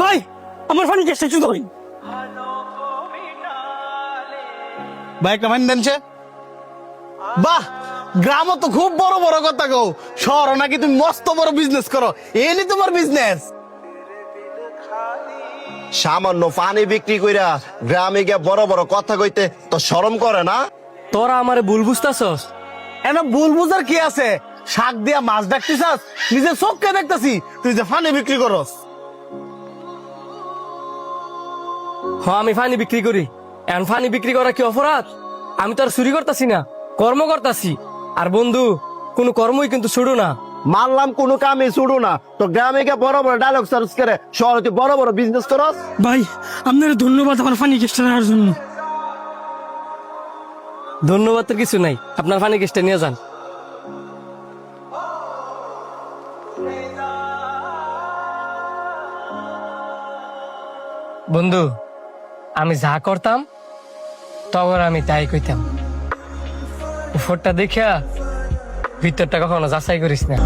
ভাই আমার ফানি কেসটা চুদ হই ভাই একটা ফাইন দেন সে। বাহ, গ্রামও তো খুব বড় বড় কথা কও, শহর নাকি তুমি মস্ত বড় বিজনেস করো, এই নি তোমার বিজনেস। সামান্য পানি বিক্রি কইরা গ্রামে গিয়া বড় বড় কথা কইতে তো শরম করে না? তোরা আমারে ভুল বুঝতাছস। এনা ভুল বুঝার কি আছে? শাক দিয়া মাছ ডাকতেছাস, নিজের চোখকে দেখতেছি তুই যে ফানি বিক্রি করস। আমি ফানি বিক্রি করি, এখন ফানি বিক্রি করা কি অপরাধ? আমি তো আর চুরি করতেছি না, কর্ম করতেছি। আর বন্ধু, কোনো কর্মই কিন্তু ছোড়ো না। মানলাম কোনো কামে ছুড়ো না, তো গ্রামে গিয়া বড় বড় ডায়লগ সার্চ করে শহরে তুই বড় বড় বিজনেস করস। ভাই আপনার ধন্যবাদ আমার ফানি কেসটা নেওয়ার জন্য। ধন্যবাদ তো কিছু নাই, আপনার ফানি কেসটা নিয়ে যান। বন্ধু, আমি যা করতাম তখন আমি তাই কইতাম। উপরটা দেখা ভিতরটা কখনো যাচাই করিস না।